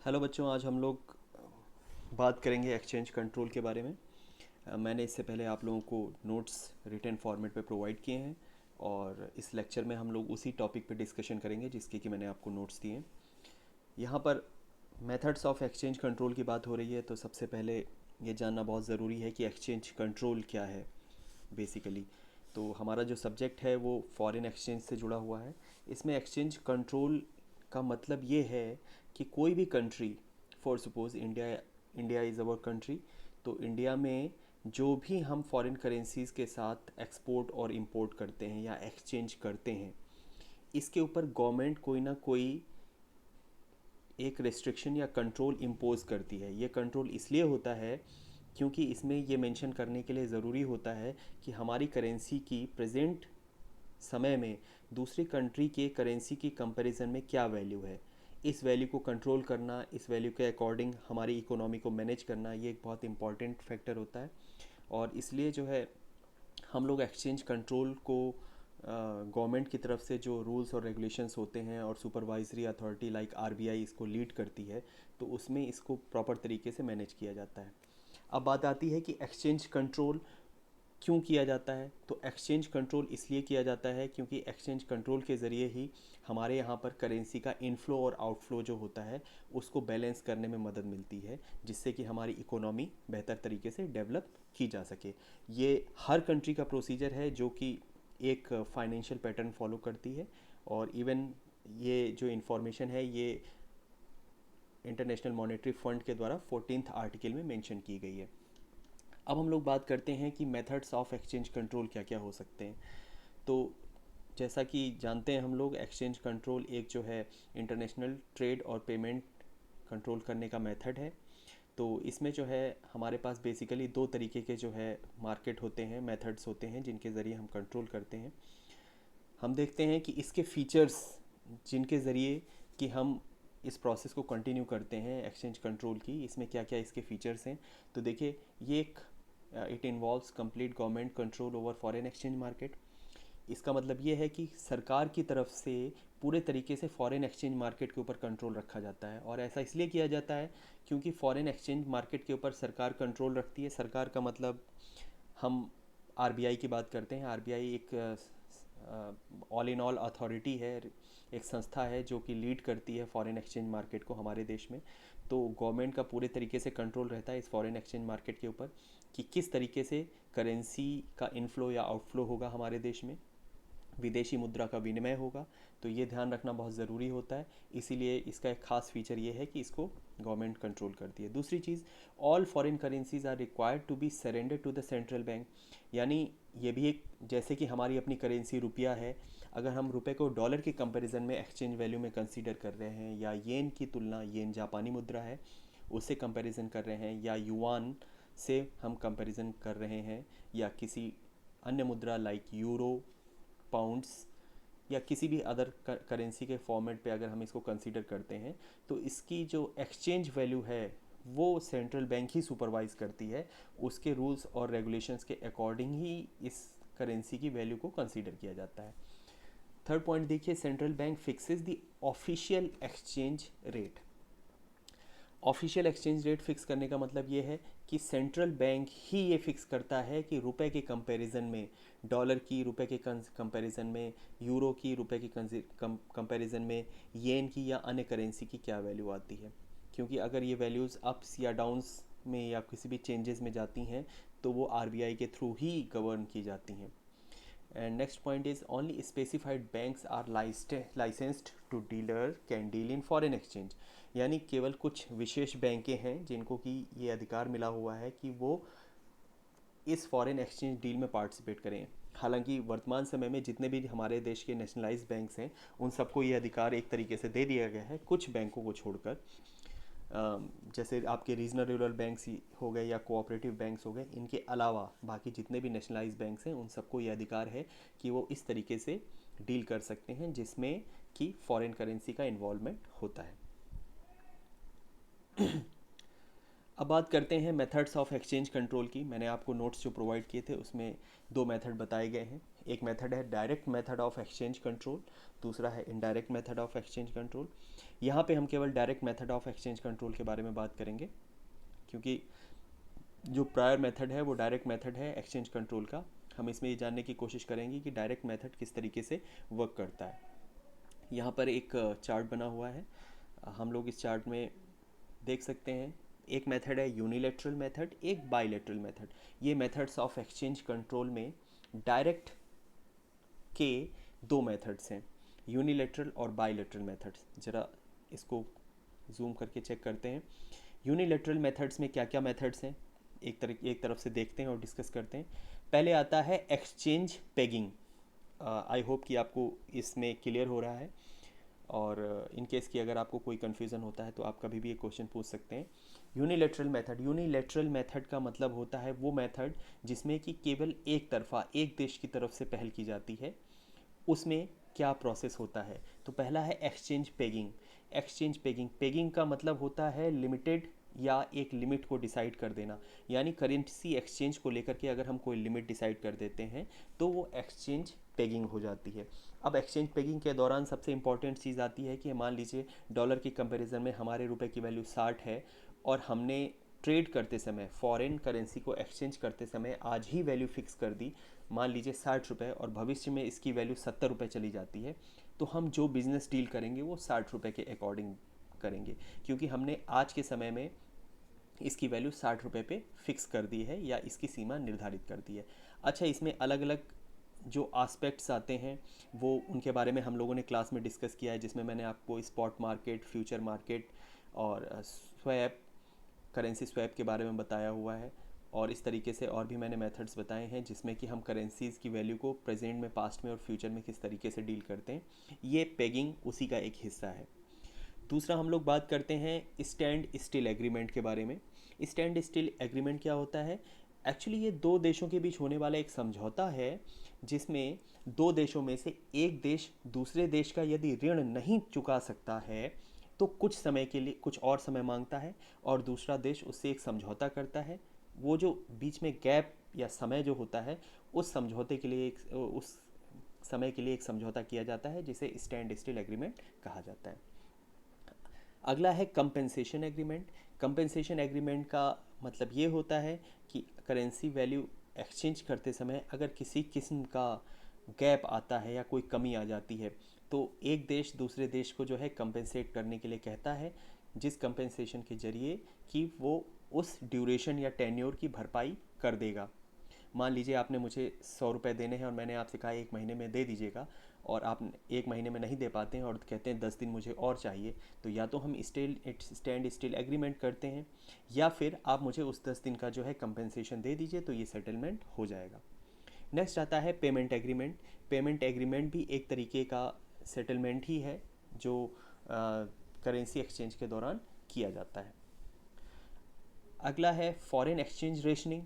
Hello बच्चों, आज हम लोग बात करेंगे एक्सचेंज कंट्रोल के बारे में। मैंने इससे पहले आप लोगों को नोट्स रिटन फॉर्मेट पे प्रोवाइड किए हैं और इस लेक्चर में हम लोग उसी टॉपिक पे डिस्कशन करेंगे जिसके कि मैंने आपको नोट्स दिए हैं। यहाँ पर मेथड्स ऑफ एक्सचेंज कंट्रोल की बात हो रही है, तो सबसे पहले ये जानना बहुत ज़रूरी है कि एक्सचेंज कंट्रोल क्या है बेसिकली। तो हमारा जो सब्जेक्ट है वो फॉरेन एक्सचेंज से जुड़ा हुआ है। इसमें एक्सचेंज कंट्रोल का मतलब ये है कि कोई भी country, for suppose India, India is our country, तो इंडिया में जो भी हम फॉरेन करेंसीज़ के साथ एक्सपोर्ट और इंपोर्ट करते हैं या एक्सचेंज करते हैं, इसके ऊपर गवर्नमेंट कोई ना कोई एक रेस्ट्रिक्शन या कंट्रोल इम्पोज करती है। ये कंट्रोल इसलिए होता है क्योंकि इसमें ये मेंशन करने के लिए ज़रूरी होता है कि हमारी करेंसी की प्रेजेंट समय में दूसरी कंट्री के करेंसी की कंपैरिजन में क्या वैल्यू है। इस वैल्यू को कंट्रोल करना, इस वैल्यू के अकॉर्डिंग हमारी इकोनॉमी को मैनेज करना, ये एक बहुत इंपॉर्टेंट फैक्टर होता है। और इसलिए जो है हम लोग एक्सचेंज कंट्रोल को गवर्नमेंट की तरफ से जो रूल्स और रेगुलेशंस होते हैं और सुपरवाइजरी अथॉरिटी लाइक आरबीआई इसको लीड करती है, तो उसमें इसको प्रॉपर तरीके से मैनेज किया जाता है। अब बात आती है कि एक्सचेंज कंट्रोल क्यों किया जाता है। तो एक्सचेंज कंट्रोल इसलिए किया जाता है क्योंकि एक्सचेंज कंट्रोल के ज़रिए ही हमारे यहाँ पर करेंसी का इनफ्लो और आउटफ्लो जो होता है उसको बैलेंस करने में मदद मिलती है, जिससे कि हमारी इकोनॉमी बेहतर तरीके से डेवलप की जा सके। ये हर कंट्री का प्रोसीजर है जो कि एक फाइनेंशियल पैटर्न फॉलो करती है। और इवन ये जो इन्फॉर्मेशन है ये इंटरनेशनल मॉनेटरी फंड के द्वारा 14th आर्टिकल में मेंशन की गई है। अब हम लोग बात करते हैं कि मेथड्स ऑफ एक्सचेंज कंट्रोल क्या क्या हो सकते हैं। तो जैसा कि जानते हैं हम लोग, एक्सचेंज कंट्रोल एक जो है इंटरनेशनल ट्रेड और पेमेंट कंट्रोल करने का मेथड है। तो इसमें जो है हमारे पास बेसिकली दो तरीके के जो है मार्केट होते हैं, मेथड्स होते हैं जिनके ज़रिए हम कंट्रोल करते हैं। हम देखते हैं कि इसके फीचर्स जिनके ज़रिए कि हम इस प्रोसेस को कंटिन्यू करते हैं एक्सचेंज कंट्रोल की, इसमें क्या क्या इसके फीचर्स हैं। तो देखिए, ये एक it involves complete government control over foreign exchange market. इसका मतलब ये है कि सरकार की तरफ से पूरे तरीके से फॉरेन एक्सचेंज मार्केट के ऊपर कंट्रोल रखा जाता है। और ऐसा इसलिए किया जाता है क्योंकि फॉरेन एक्सचेंज मार्केट के ऊपर सरकार कंट्रोल रखती है। सरकार का मतलब हम आरबीआई की बात करते हैं। आरबीआई एक ऑल इन ऑल अथॉरिटी है, एक संस्था है जो कि लीड करती है फॉरेन एक्सचेंज मार्केट को हमारे देश में। तो गवर्नमेंट का पूरे तरीके से कंट्रोल रहता है इस फॉरेन एक्सचेंज मार्केट के ऊपर कि किस तरीके से करेंसी का इनफ्लो या आउटफ्लो होगा हमारे देश में, विदेशी मुद्रा का विनिमय होगा। तो ये ध्यान रखना बहुत ज़रूरी होता है। इसीलिए इसका एक खास फीचर ये है कि इसको गवर्नमेंट कंट्रोल करती है। दूसरी चीज़, all foreign currencies are required to be surrender to the central bank. यानी ये भी एक, जैसे कि हमारी अपनी करेंसी रुपया है, अगर हम रुपए को डॉलर के कंपैरिजन में एक्सचेंज वैल्यू में कंसीडर कर रहे हैं, या येन की तुलना, येन जापानी मुद्रा है, उससे कंपैरिजन कर रहे हैं, या युआन से हम कंपैरिजन कर रहे हैं, या किसी अन्य मुद्रा लाइक यूरो, पाउंड्स, या किसी भी अदर करेंसी के फॉर्मेट पे अगर हम इसको कंसीडर करते हैं, तो इसकी जो एक्सचेंज वैल्यू है वो सेंट्रल बैंक ही सुपरवाइज करती है। उसके रूल्स और रेगुलेशंस के अकॉर्डिंग ही इस करेंसी की वैल्यू को कंसीडर किया जाता है। थर्ड पॉइंट देखिए, central bank fixes the official exchange rate. Official exchange rate fix करने का मतलब ये है कि सेंट्रल बैंक ही ये फिक्स करता है कि रुपए के कंपैरिजन में, डॉलर की रुपए के कंपैरिजन में, यूरो की रुपए की कंपैरिजन में, येन की या अन्य करेंसी की क्या वैल्यू आती है। क्योंकि अगर ये वैल्यूज़ अप्स या डाउन्स में या किसी भी चेंजेस में जाती हैं तो वो आरबीआई के थ्रू ही गवर्न की जाती हैं। And next point is only specified banks are licensed to dealer can deal in foreign exchange। यानी केवल कुछ विशेष बैंकें हैं जिनको कि ये अधिकार मिला हुआ है कि वो इस फॉरेन एक्सचेंज डील में पार्टिसिपेट करें। हालांकि वर्तमान समय में जितने भी हमारे देश के नेशनलाइज्ड बैंक्स हैं उन सबको ये अधिकार एक तरीके से दे दिया गया है, कुछ बैंकों को छोड़कर। जैसे आपके रीजनल रूरल बैंक्स हो गए या कोऑपरेटिव बैंक्स हो गए, इनके अलावा बाकी जितने भी नेशनलाइज्ड बैंक्स हैं उन सबको ये अधिकार है कि वो इस तरीके से डील कर सकते हैं जिसमें कि फॉरेन करेंसी का इन्वॉल्वमेंट होता है। अब बात करते हैं मेथड्स ऑफ एक्सचेंज कंट्रोल की। मैंने आपको नोट्स जो प्रोवाइड किए थे उसमें दो मेथड बताए गए हैं। एक मेथड है direct method of exchange control, दूसरा है indirect method of exchange control. यहाँ पे हम केवल direct method of exchange control के बारे में बात करेंगे, क्योंकि जो प्रायर मेथड है वो डायरेक्ट मेथड है एक्सचेंज कंट्रोल का। हम इसमें ये जानने की कोशिश करेंगे कि डायरेक्ट मेथड किस तरीके से वर्क करता है। यहाँ पर एक चार्ट बना हुआ है, हम लोग इस चार्ट में देख सकते हैं एक मेथड है यूनिलेटरल मेथड, एक बायलेटरल मेथड। ये मेथड्स ऑफ एक्सचेंज कंट्रोल में डायरेक्ट के दो मेथड्स हैं, यूनिलेटरल और बायलेटरल मेथड्स। ज़रा इसको जूम करके चेक करते हैं। यूनिलेटरल मेथड्स में क्या क्या मेथड्स हैं, एक तरफ से देखते हैं और डिस्कस करते हैं। पहले आता है एक्सचेंज पेगिंग। आई होप कि आपको इसमें क्लियर हो रहा है, और इन केस की अगर आपको कोई कन्फ्यूज़न होता है तो आप कभी भी एक क्वेश्चन पूछ सकते हैं। यूनिलेटरल मेथड का मतलब होता है वो मेथड जिसमें कि केवल एक तरफा, एक देश की तरफ से पहल की जाती है। उसमें क्या प्रोसेस होता है, तो पहला है एक्सचेंज पेगिंग। पेगिंग का मतलब होता है लिमिटेड या एक लिमिट को डिसाइड कर देना, यानी करेंसी एक्सचेंज को लेकर के अगर हम कोई लिमिट डिसाइड कर देते हैं तो वो एक्सचेंज पेगिंग हो जाती है। अब एक्सचेंज पेगिंग के दौरान सबसे इंपॉर्टेंट चीज़ आती है कि मान लीजिए डॉलर की कंपैरिजन में हमारे रुपए की वैल्यू 60 है, और हमने ट्रेड करते समय फॉरेन करेंसी को एक्सचेंज करते समय आज ही वैल्यू फिक्स कर दी, मान लीजिए 60 रुपये, और भविष्य में इसकी वैल्यू 70 रुपये चली जाती है, तो हम जो बिज़नेस डील करेंगे वो 60 रुपये के अकॉर्डिंग करेंगे, क्योंकि हमने आज के समय में इसकी वैल्यू 60 रुपये पे फिक्स कर दी है या इसकी सीमा निर्धारित कर दी है। अच्छा, इसमें अलग अलग जो आस्पेक्ट्स आते हैं वो उनके बारे में हम लोगों ने क्लास में डिस्कस किया है, जिसमें मैंने आपको स्पॉट मार्केट, फ्यूचर मार्केट और स्वैप, करेंसी स्वैप के बारे में बताया हुआ है। और इस तरीके से और भी मैंने मेथड्स बताए हैं जिसमें कि हम करेंसीज़ की वैल्यू को प्रेजेंट में, पास्ट में और फ्यूचर में किस तरीके से डील करते हैं। ये पेगिंग उसी का एक हिस्सा है। दूसरा हम लोग बात करते हैं स्टैंड स्टिल एग्रीमेंट के बारे में। स्टैंड स्टिल एग्रीमेंट क्या होता है? एक्चुअली ये दो देशों के बीच होने वाला एक समझौता है, जिसमें दो देशों में से एक देश दूसरे देश का यदि ऋण नहीं चुका सकता है तो कुछ समय के लिए कुछ और समय मांगता है, और दूसरा देश उससे एक समझौता करता है। वो जो बीच में गैप या समय जो होता है, उस समझौते के लिए उस समय के लिए एक समझौता किया जाता है, जिसे स्टैंड स्टिल एग्रीमेंट कहा जाता है। अगला है कंपेंसेशन एग्रीमेंट। कंपेंसेशन एग्रीमेंट का मतलब ये होता है कि करेंसी वैल्यू एक्सचेंज करते समय अगर किसी किस्म का गैप आता है या कोई कमी आ जाती है, तो एक देश दूसरे देश को जो है कंपेंसेट करने के लिए कहता है, जिस कंपेंसेशन के जरिए कि वो उस ड्यूरेशन या टेन्योर की भरपाई कर देगा। मान लीजिए आपने मुझे 100 रुपये देने हैं और मैंने आपसे कहा 1 महीने में दे दीजिएगा, और आप 1 महीने में नहीं दे पाते हैं और कहते हैं 10 दिन मुझे और चाहिए, तो या तो हम स्टैंड स्टिल एग्रीमेंट करते हैं, या फिर आप मुझे उस 10 दिन का जो है कंपेंसेशन दे दीजिए, तो ये सेटलमेंट हो जाएगा। नेक्स्ट आता है पेमेंट एग्रीमेंट। पेमेंट एग्रीमेंट भी एक तरीके का सेटलमेंट ही है जो करेंसी एक्सचेंज के दौरान किया जाता है। अगला है फॉरेन एक्सचेंज रेशनिंग।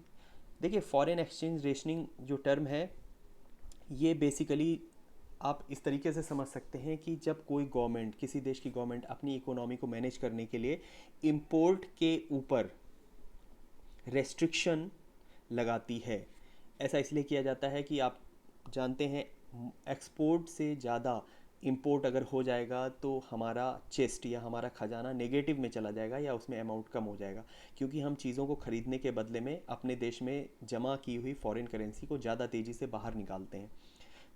देखिए, फॉरेन एक्सचेंज रेशनिंग जो टर्म है, ये बेसिकली आप इस तरीके से समझ सकते हैं कि जब कोई गवर्नमेंट, किसी देश की गवर्नमेंट अपनी इकोनॉमी को मैनेज करने के लिए इंपोर्ट के ऊपर रेस्ट्रिक्शन लगाती है। ऐसा इसलिए किया जाता है कि आप जानते हैं एक्सपोर्ट से ज़्यादा इंपोर्ट अगर हो जाएगा तो हमारा चेस्ट या हमारा खजाना नेगेटिव में चला जाएगा या उसमें अमाउंट कम हो जाएगा, क्योंकि हम चीज़ों को ख़रीदने के बदले में अपने देश में जमा की हुई फॉरेन करेंसी को ज़्यादा तेज़ी से बाहर निकालते हैं।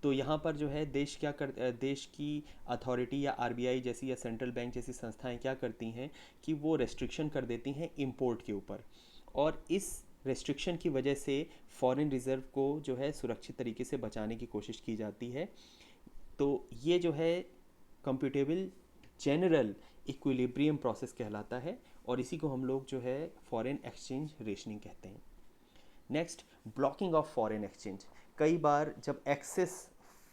तो यहाँ पर जो है देश की अथॉरिटी या आरबीआई जैसी या सेंट्रल बैंक जैसी संस्थाएं क्या करती हैं कि वो रेस्ट्रिक्शन कर देती हैं इंपोर्ट के ऊपर, और इस रेस्ट्रिक्शन की वजह से फॉरेन रिज़र्व को जो है सुरक्षित तरीके से बचाने की कोशिश की जाती है। तो ये जो है कंप्यूटेबल जनरल इक्विलिब्रियम प्रोसेस कहलाता है, और इसी को हम लोग जो है फॉरेन एक्सचेंज रेशनिंग कहते हैं। Next, blocking of foreign exchange. कई बार जब एक्सेस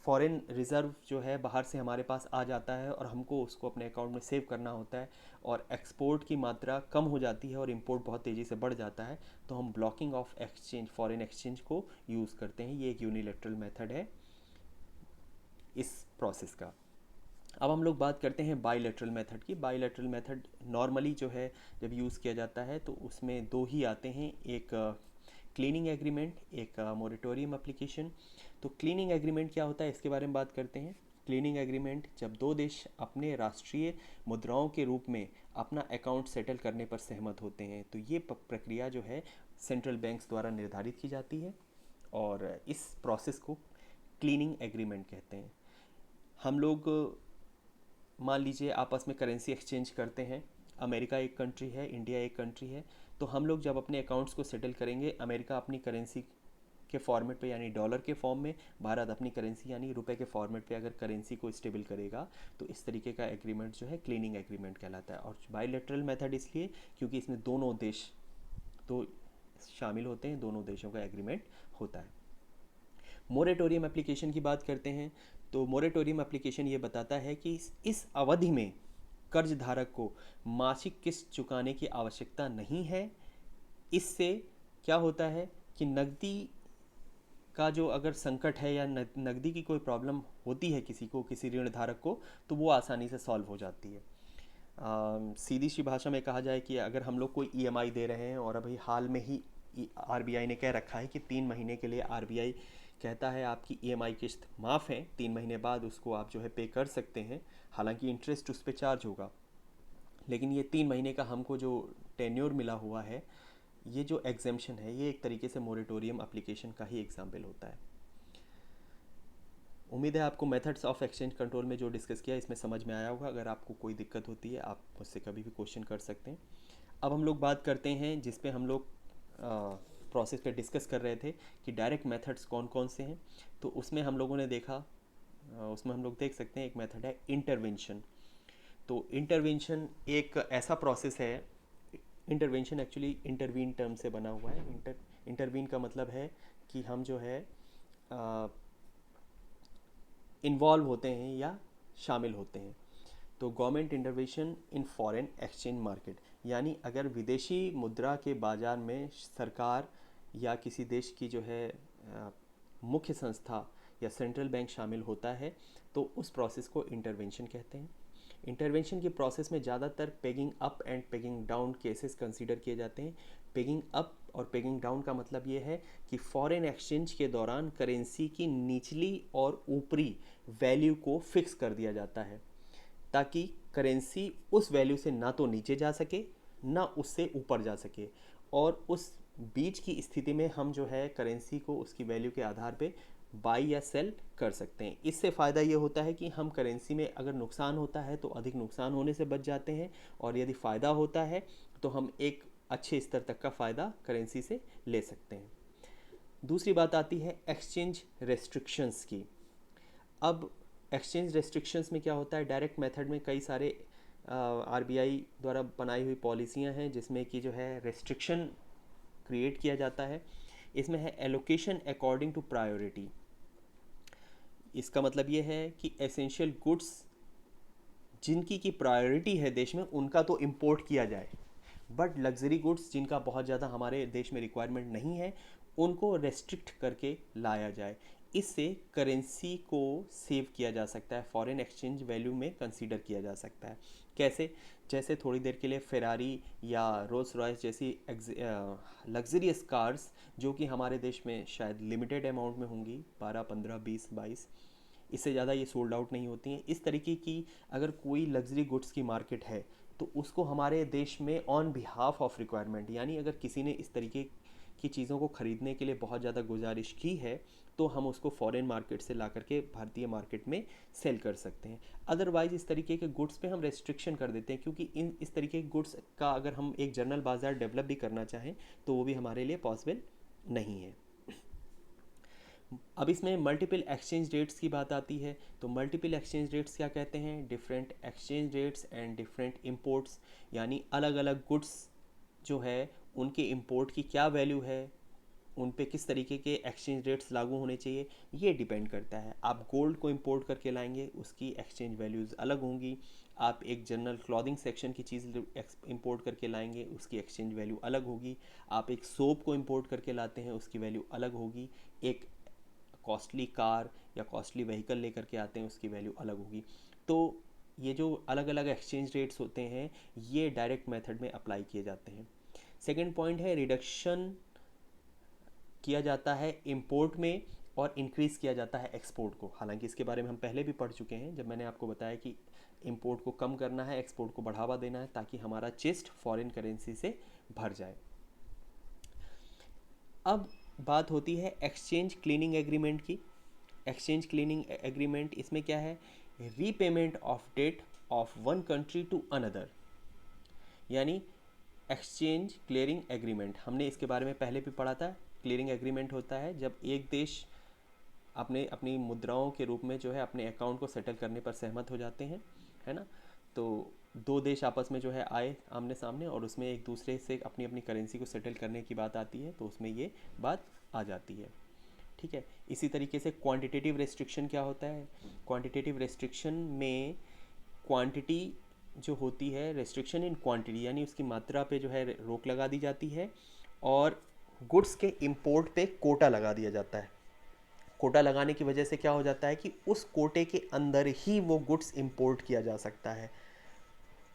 फॉरेन रिज़र्व जो है बाहर से हमारे पास आ जाता है और हमको उसको अपने अकाउंट में सेव करना होता है, और एक्सपोर्ट की मात्रा कम हो जाती है और इंपोर्ट बहुत तेज़ी से बढ़ जाता है, तो हम blocking of exchange, foreign exchange को यूज़ करते हैं। ये एक यूनिलेटरल मेथड है इस प्रोसेस का। अब हम लोग बात करते हैं बाईलेटरल मेथड की। बाईलेटरल मेथड नॉर्मली जो है जब यूज़ किया जाता है तो उसमें दो ही आते हैं, एक क्लीनिंग एग्रीमेंट, एक मोरेटोरियम एप्लीकेशन। तो क्लीनिंग एग्रीमेंट क्या होता है इसके बारे में बात करते हैं। क्लीनिंग एग्रीमेंट जब दो देश अपने राष्ट्रीय मुद्राओं के रूप में अपना अकाउंट सेटल करने पर सहमत होते हैं, तो ये प्रक्रिया जो है सेंट्रल बैंक्स द्वारा निर्धारित की जाती है और इस प्रोसेस को क्लीनिंग एग्रीमेंट कहते हैं। हम लोग मान लीजिए आपस में करेंसी एक्सचेंज करते हैं, अमेरिका एक कंट्री है, इंडिया एक कंट्री है, तो हम लोग जब अपने अकाउंट्स को सेटल करेंगे, अमेरिका अपनी करेंसी के फॉर्मेट पे यानी डॉलर के फॉर्म में, भारत अपनी करेंसी यानी रुपए के फॉर्मेट पे अगर करेंसी को स्टेबल करेगा, तो इस तरीके का एग्रीमेंट जो है क्लीनिंग एग्रीमेंट कहलाता है। और बायलैटरल मेथड इसलिए क्योंकि इसमें दोनों देश तो शामिल होते हैं, दोनों देशों का एग्रीमेंट होता है। मोरेटोरियम एप्लीकेशन की बात करते हैं, तो मोरेटोरियम एप्लीकेशन ये बताता है कि इस अवधि में कर्ज धारक को मासिक किस्त चुकाने की आवश्यकता नहीं है। इससे क्या होता है कि नकदी का जो अगर संकट है या नकदी की कोई प्रॉब्लम होती है किसी को, किसी ऋण धारक को, तो वो आसानी से सॉल्व हो जाती है। सीधी सी भाषा में कहा जाए कि अगर हम लोग कोई ईएमआई दे रहे हैं और अभी हाल में ही आरबीआई ने कह रखा है कि 3 महीने के लिए आरबीआई कहता है आपकी ईएमआई किस्त माफ़ है, 3 महीने बाद उसको आप जो है पे कर सकते हैं, हालांकि इंटरेस्ट उस पर चार्ज होगा, लेकिन ये 3 महीने का हमको जो टेन्योर मिला हुआ है, ये जो एग्जेम्पशन है, ये एक तरीके से मोरेटोरियम एप्लीकेशन का ही एग्जाम्पल होता है। उम्मीद है आपको मेथड्स ऑफ एक्सचेंज कंट्रोल में जो डिस्कस किया इसमें समझ में आया होगा। अगर आपको कोई दिक्कत होती है आप मुझसे कभी भी क्वेश्चन कर सकते हैं। अब हम लोग बात करते हैं जिस पे हम लोग प्रोसेस पे डिस्कस कर रहे थे कि डायरेक्ट मेथड्स कौन कौन से हैं। तो उसमें हम लोगों ने देखा, उसमें हम लोग देख सकते हैं एक मेथड है इंटरवेंशन। तो इंटरवेंशन एक ऐसा प्रोसेस है, इंटरवेंशन एक्चुअली इंटरवीन टर्म से बना हुआ है। इंटरवीन का मतलब है कि हम जो है इन्वॉल्व होते हैं या शामिल होते हैं। तो government intervention in foreign exchange market, यानी अगर विदेशी मुद्रा के बाज़ार में सरकार या किसी देश की जो है मुख्य संस्था या सेंट्रल बैंक शामिल होता है, तो उस प्रोसेस को इंटरवेंशन कहते हैं। इंटरवेंशन की प्रोसेस में ज़्यादातर pegging up and pegging down cases consider किए जाते हैं। पेगिंग अप और पेगिंग डाउन का मतलब ये है कि फॉरेन एक्सचेंज के दौरान करेंसी की निचली और ऊपरी वैल्यू को फिक्स कर दिया जाता है, ताकि करेंसी उस वैल्यू से ना तो नीचे जा सके ना उससे ऊपर जा सके, और उस बीच की स्थिति में हम जो है करेंसी को उसकी वैल्यू के आधार पे बाई या सेल कर सकते हैं। इससे फ़ायदा ये होता है कि हम करेंसी में अगर नुकसान होता है तो अधिक नुकसान होने से बच जाते हैं, और यदि फ़ायदा होता है तो हम एक अच्छे स्तर तक का फ़ायदा करेंसी से ले सकते हैं। दूसरी बात आती है एक्सचेंज रेस्ट्रिक्शंस की। अब एक्सचेंज रेस्ट्रिक्शंस में क्या होता है, डायरेक्ट मेथड में कई सारे आरबीआई द्वारा बनाई हुई पॉलिसियां हैं जिसमें कि जो है रेस्ट्रिक्शन क्रिएट किया जाता है। इसमें है एलोकेशन अकॉर्डिंग टू प्रायोरिटी। इसका मतलब ये है कि एसेंशियल गुड्स जिनकी की प्रायोरिटी है देश में, उनका तो इंपोर्ट किया जाए, बट लग्जरी गुड्स जिनका बहुत ज़्यादा हमारे देश में रिक्वायरमेंट नहीं है, उनको रेस्ट्रिक्ट करके लाया जाए। इससे करेंसी को सेव किया जा सकता है, फॉरेन एक्सचेंज वैल्यू में कंसीडर किया जा सकता है। कैसे? जैसे थोड़ी देर के लिए फेरारी या रोल्स रॉयस जैसी लग्जरियस कार्स, जो कि हमारे देश में शायद लिमिटेड अमाउंट में होंगी, 12, 15, 20, 22, इससे ज़्यादा ये सोल्ड आउट नहीं होती हैं। इस तरीके की अगर कोई लग्जरी गुड्स की मार्केट है तो उसको हमारे देश में ऑन बिहाफ ऑफ रिक्वायरमेंट, यानी अगर किसी ने इस तरीके की चीज़ों को ख़रीदने के लिए बहुत ज़्यादा गुजारिश की है, तो हम उसको फॉरेन मार्केट से ला करके भारतीय मार्केट में सेल कर सकते हैं। अदरवाइज़ इस तरीके के गुड्स पे हम रेस्ट्रिक्शन कर देते हैं, क्योंकि इस तरीके के गुड्स का अगर हम एक जनरल बाज़ार डेवलप भी करना चाहें तो वो भी हमारे लिए पॉसिबल नहीं है। अब इसमें मल्टीपल एक्सचेंज रेट्स की बात आती है। तो मल्टीपल एक्सचेंज रेट्स क्या कहते हैं? Different exchange rates and different imports, यानी अलग अलग गुड्स जो है उनके इंपोर्ट की क्या वैल्यू है, उन पे किस तरीके के एक्सचेंज रेट्स लागू होने चाहिए, ये डिपेंड करता है। आप गोल्ड को इंपोर्ट करके लाएंगे, उसकी एक्सचेंज वैल्यूज़ अलग होंगी। आप एक जनरल क्लॉथिंग सेक्शन की चीज़ इंपोर्ट करके लाएंगे, उसकी एक्सचेंज वैल्यू अलग होगी। आप एक सोप को इंपोर्ट करके लाते हैं, उसकी वैल्यू अलग होगी। एक कॉस्टली कार या कॉस्टली व्हीकल लेकर के आते हैं, उसकी वैल्यू अलग होगी। तो ये जो अलग अलग एक्सचेंज रेट्स होते हैं, ये डायरेक्ट मेथड में अप्लाई किए जाते हैं। सेकेंड पॉइंट है रिडक्शन किया जाता है इंपोर्ट में और इंक्रीज़ किया जाता है एक्सपोर्ट को। हालांकि इसके बारे में हम पहले भी पढ़ चुके हैं जब मैंने आपको बताया कि इंपोर्ट को कम करना है, एक्सपोर्ट को बढ़ावा देना है, ताकि हमारा चेस्ट फॉरेन करेंसी से भर जाए। अब बात होती है एक्सचेंज क्लीनिंग एग्रीमेंट की। एक्सचेंज क्लीनिंग एग्रीमेंट, इसमें क्या है, repayment of debt of one country to another, यानी एक्सचेंज क्लियरिंग एग्रीमेंट। हमने इसके बारे में पहले भी पढ़ा था। क्लियरिंग एग्रीमेंट होता है जब एक देश अपने अपनी मुद्राओं के रूप में जो है अपने अकाउंट को सेटल करने पर सहमत हो जाते हैं, है ना। तो दो देश आपस में जो है आए आमने सामने और उसमें एक दूसरे से अपनी अपनी करेंसी को सेटल करने की बात आती है, तो उसमें ये बात आ जाती है, ठीक है। इसी तरीके से क्वांटिटेटिव रेस्ट्रिक्शन क्या होता है। क्वांटिटेटिव रेस्ट्रिक्शन में क्वांटिटी जो होती है, रेस्ट्रिक्शन इन क्वांटिटी, यानी उसकी मात्रा पे जो है रोक लगा दी जाती है, और गुड्स के इंपोर्ट पे कोटा लगा दिया जाता है। कोटा लगाने की वजह से क्या हो जाता है कि उस कोटे के अंदर ही वो गुड्स इंपोर्ट किया जा सकता है।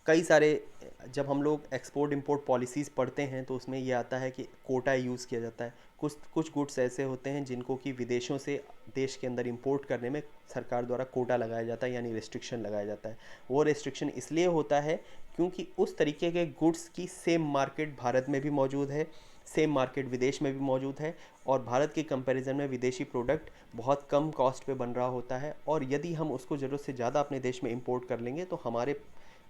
कई सारे, जब हम लोग एक्सपोर्ट इंपोर्ट पॉलिसीज़ पढ़ते हैं तो उसमें ये आता है कि कोटा यूज़ किया जाता है। कुछ कुछ गुड्स ऐसे होते हैं जिनको कि विदेशों से देश के अंदर इंपोर्ट करने में सरकार द्वारा कोटा लगाया जाता है, यानी रेस्ट्रिक्शन लगाया जाता है। वो रेस्ट्रिक्शन इसलिए होता है क्योंकि उस तरीके के गुड्स की सेम मार्केट भारत में भी मौजूद है, सेम मार्केट विदेश में भी मौजूद है, और भारत के कंपैरिजन में विदेशी प्रोडक्ट बहुत कम कॉस्ट पे बन रहा होता है, और यदि हम उसको ज़रूरत से ज़्यादा अपने देश में इंपोर्ट कर लेंगे तो हमारे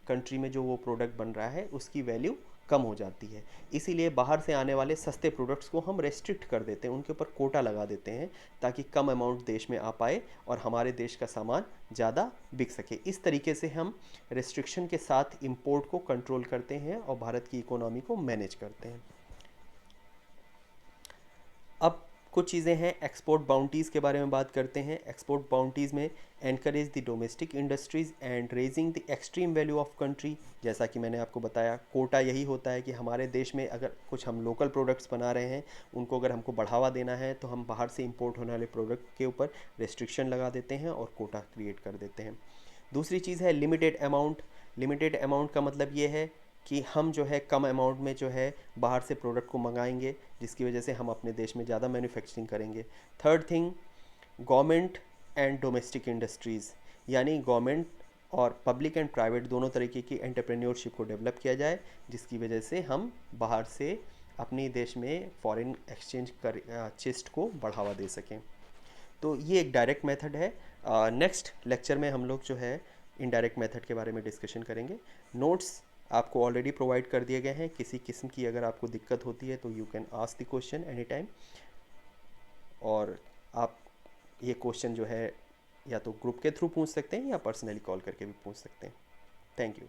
कंट्री में जो वो प्रोडक्ट बन रहा है उसकी वैल्यू कम हो जाती है। इसीलिए बाहर से आने वाले सस्ते प्रोडक्ट्स को हम रेस्ट्रिक्ट कर देते हैं, उनके ऊपर कोटा लगा देते हैं, ताकि कम अमाउंट देश में आ पाए और हमारे देश का सामान ज़्यादा बिक सके। इस तरीके से हम रेस्ट्रिक्शन के साथ इंपोर्ट को कंट्रोल करते हैं और भारत की इकोनॉमी को मैनेज करते हैं। अब कुछ चीज़ें हैं, एक्सपोर्ट बाउंटीज़ के बारे में बात करते हैं। एक्सपोर्ट बाउंटीज़ में encourage the domestic industries and raising the extreme value of country. जैसा कि मैंने आपको बताया, कोटा यही होता है कि हमारे देश में अगर कुछ हम लोकल प्रोडक्ट्स बना रहे हैं, उनको अगर हमको बढ़ावा देना है तो हम बाहर से इंपोर्ट होने वाले प्रोडक्ट के ऊपर रेस्ट्रिक्शन लगा देते हैं और कोटा क्रिएट कर देते हैं। दूसरी चीज़ है लिमिटेड अमाउंट। लिमिटेड अमाउंट का मतलब ये है कि हम जो है कम अमाउंट में जो है बाहर से प्रोडक्ट को मंगाएंगे, जिसकी वजह से हम अपने देश में ज़्यादा मैन्युफैक्चरिंग करेंगे। Third thing, government and domestic industries, यानी गवर्नमेंट और पब्लिक एंड प्राइवेट दोनों तरीके की एंटरप्रेन्योरशिप को डेवलप किया जाए, जिसकी वजह से हम बाहर से अपने देश में फॉरेन एक्सचेंज कर चेस्ट को बढ़ावा दे सकें। तो ये एक डायरेक्ट मेथड है। नेक्स्ट लेक्चर में हम लोग जो है इनडायरेक्ट मेथड के बारे में डिस्कशन करेंगे। नोट्स आपको ऑलरेडी प्रोवाइड कर दिए गए हैं। किसी किस्म की अगर आपको दिक्कत होती है तो you can ask the question any time, और आप ये क्वेश्चन जो है या तो ग्रुप के थ्रू पूछ सकते हैं या पर्सनली कॉल करके भी पूछ सकते हैं। Thank you.